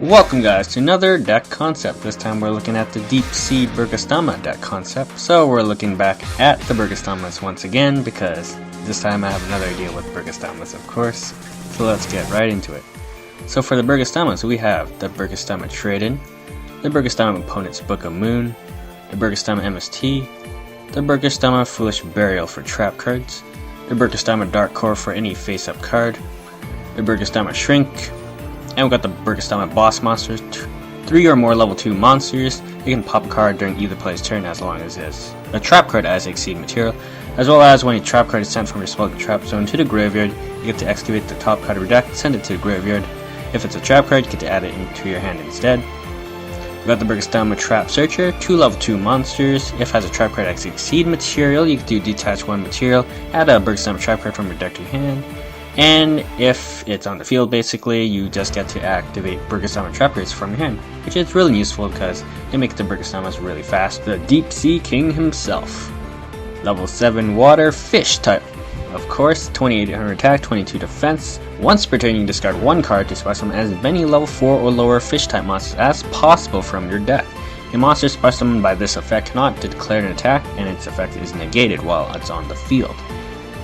Welcome guys to another deck concept. This time we're looking at the Deep Sea Burgesstoma deck concept. So we're looking back at the Burgesstomas once again because this time I have another idea with Burgesstomas, of course. So let's get right into it. So for the Burgesstomas we have the Burgesstoma Trade-In, the Burgesstoma Opponent's Book of Moon, the Burgesstoma MST, the Burgesstoma Foolish Burial for trap cards, the Burgesstoma Dark Core for any face-up card, the Burgesstoma Shrink, and we've got the Burgesstoma Boss Monsters, 3 or more level 2 monsters. You can pop a card during either player's turn as long as it's a trap card as Exceed material, as well as when a trap card is sent from your spell trap zone to the graveyard, you get to excavate the top card of your deck, send it to the graveyard. If it's a trap card, you get to add it into your hand instead. We've got the Burgesstoma Trap Searcher, 2 level 2 monsters. If it has a trap card as Exceed material, you can do detach 1 material, add a Burgesstoma trap card from your deck to your hand. And if it's on the field, basically, you just get to activate Burgesstoma trap cards from your hand, which is really useful because they make the Burgesstomas really fast. The Deep Sea King himself. Level 7 water fish type. Of course, 2800 attack, 22 defense. Once per turn, you can discard 1 card to special summon as many level 4 or lower fish type monsters as possible from your deck. A monster special summoned by this effect cannot declare an attack, and its effect is negated while it's on the field.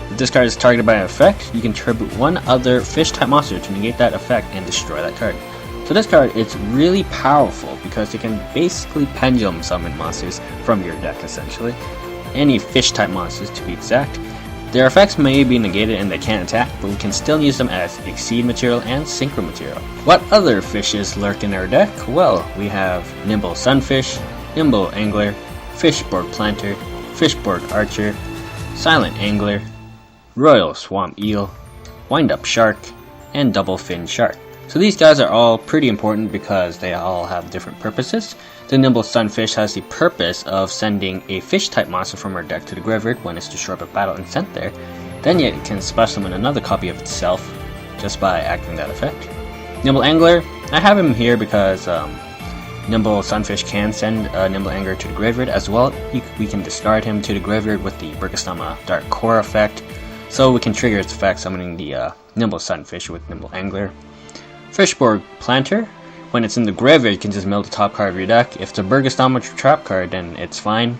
If this card is targeted by an effect, you can tribute 1 other fish type monster to negate that effect and destroy that card. So this card is really powerful because you can basically pendulum summon monsters from your deck essentially. Any fish type monsters to be exact. Their effects may be negated and they can't attack, but we can still use them as Exceed material and Synchro material. What other fishes lurk in our deck? Well, we have Nimble Sunfish, Nimble Angler, Fishborg Planter, Fishborg Archer, Silent Angler, Royal Swamp Eel, Wind-Up Shark, and Double Fin Shark. So these guys are all pretty important because they all have different purposes. The Nimble Sunfish has the purpose of sending a fish type monster from our deck to the graveyard when it's destroyed by battle and sent there. Then yet it can special summon another copy of itself just by acting that effect. Nimble Angler, I have him here because Nimble Sunfish can send Nimble Angler to the graveyard as well. We can discard him to the graveyard with the Burgesstoma Dark Core effect. So we can trigger its effect summoning the Nimble Sunfish with Nimble Angler. Fishborg Planter, when it's in the graveyard you can just mill the top card of your deck. If it's a Burgesstoma trap card then it's fine.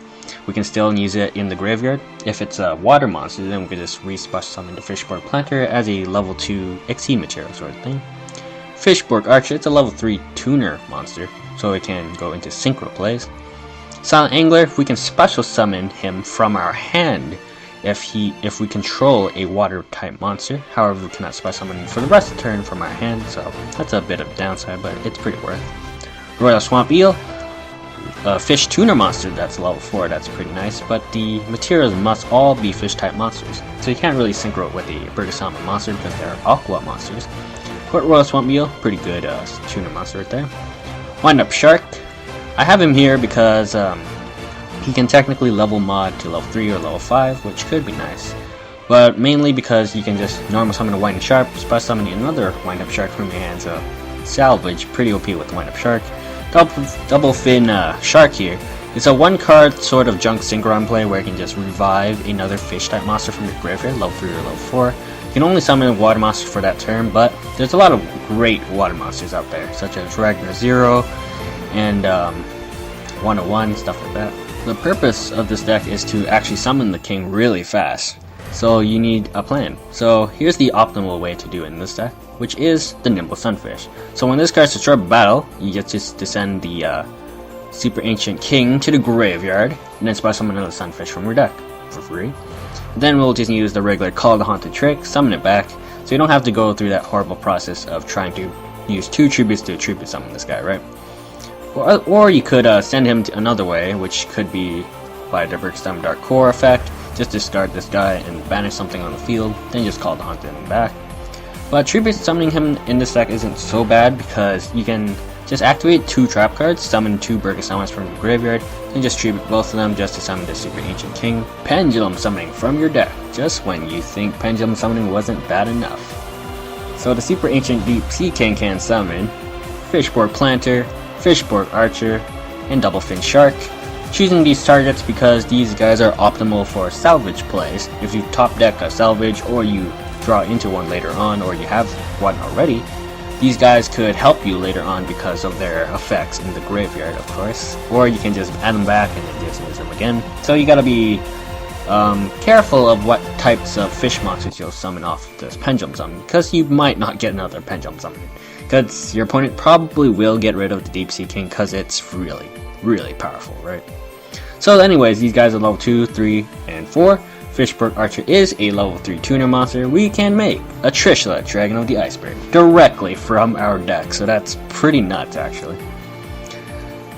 We can still use it in the graveyard. If it's a water monster then we can just re-special summon the Fishborg Planter as a level 2 Exceed material sort of thing. Fishborg Archer, it's a level 3 tuner monster, so it can go into synchro plays. Silent Angler, we can special summon him from our hand if we control a water type monster. However, we cannot special summon for the rest of the turn from our hand, so that's a bit of a downside, but it's pretty worth. Royal Swamp Eel, a fish tuner monster that's level 4, that's pretty nice, but the materials must all be fish type monsters, so you can't really synchro it with the Burgesstoma monster because they're aqua monsters. But Royal Swamp Eel, pretty good tuner monster right there. Wind-Up Shark, I have him here because he can technically level mod to level 3 or level 5, which could be nice. But mainly because you can just normal summon a Wind-Up Shark, special summon another Wind-Up Shark from your hand, so salvage, pretty OP with the Wind-Up Shark. Double Fin Shark here. It's a 1 card sort of junk synchron play where you can just revive another fish type monster from your graveyard, level 3 or level 4. You can only summon a water monster for that turn, but there's a lot of great water monsters out there, such as Ragnar Zero and 101, stuff like that. The purpose of this deck is to actually summon the king really fast, so you need a plan. So here's the optimal way to do it in this deck, which is the Nimble Sunfish. So when this card's destroyed by battle, you get to send the Super Ancient King to the graveyard, and then special summon another Sunfish from your deck for free. Then we'll just use the regular Call the Haunted trick, summon it back, so you don't have to go through that horrible process of trying to use 2 tributes to tribute summon this guy, right? Or you could send him to another way, which could be by the Burgesstoma Dark Core effect. Just discard this guy and banish something on the field, then just call the Haunted back. But tribute summoning him in this deck isn't so bad because you can just activate 2 trap cards, summon 2 Burgesstomas from your graveyard, and just tribute both of them just to summon the Super Ancient King. Pendulum summoning from your deck, just when you think pendulum summoning wasn't bad enough. So the Super Ancient Deep Sea King can summon Fishborg Planter, Fishborg Archer, and Double Fin Shark. Choosing these targets because these guys are optimal for salvage plays. If you top deck a salvage or you draw into one later on or you have one already, these guys could help you later on because of their effects in the graveyard, of course. Or you can just add them back and then just use them again. So you gotta be careful of what types of fish monsters you'll summon off this pendulum summon, because you might not get another pendulum summon. Because your opponent probably will get rid of the Deep Sea King because it's really, really powerful, right? So anyways, these guys are level 2, 3, and 4. Fishberg Archer is a level 3 tuner monster. We can make a Trishula, Dragon of the Iceberg, directly from our deck, so that's pretty nuts actually.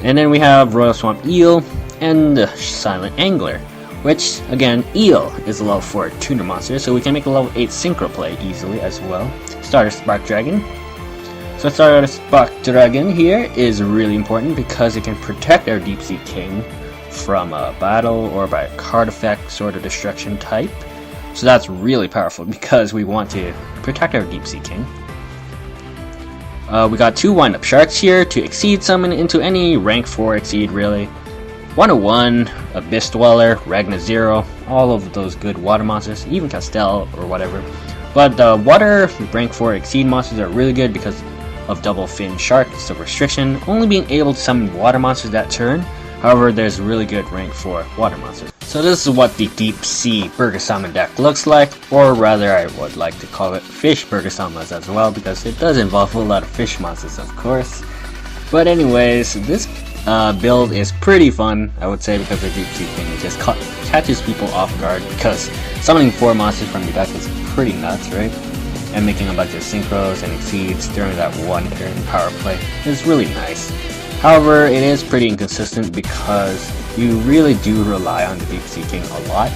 And then we have Royal Swamp Eel and the Silent Angler, which, again, Eel is a level 4 tuner monster, so we can make a level 8 Synchro play easily as well. Starter Spark Dragon. So Starter Spark Dragon here is really important because it can protect our Deep Sea King from a battle or by a card effect sort of destruction type. So that's really powerful because we want to protect our Deep Sea King. We got 2 Wind-Up Sharks here to exceed summon into any rank 4 exceed really. 101, Abyss Dweller, Ragna Zero, all of those good water monsters, even Castell or whatever. But the water rank 4 exceed monsters are really good because of Double Fin Shark, so restriction, only being able to summon water monsters that turn. However, there's really good rank 4 water monsters. So this is what the Deep Sea Burgesstoma deck looks like, or rather I would like to call it Fish Burgesstomas as well, because it does involve a lot of fish monsters of course. But anyways, this build is pretty fun, I would say, because the Deep Sea King just catches people off guard, because summoning 4 monsters from your deck is pretty nuts, right? And making a bunch of synchros and exceeds during that 1 turn power play is really nice. However, it is pretty inconsistent because you really do rely on the Deep Sea King a lot,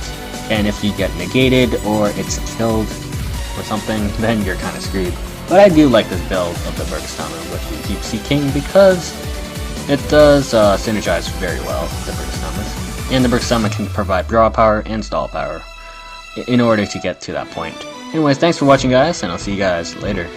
and if you get negated or it's killed or something, then you're kind of screwed. But I do like this build of the Burgesstoma with the Deep Sea King because it does synergize very well with the Burgesstomas, and the Burgesstoma can provide draw power and stall power in order to get to that point. Anyways, thanks for watching guys, and I'll see you guys later.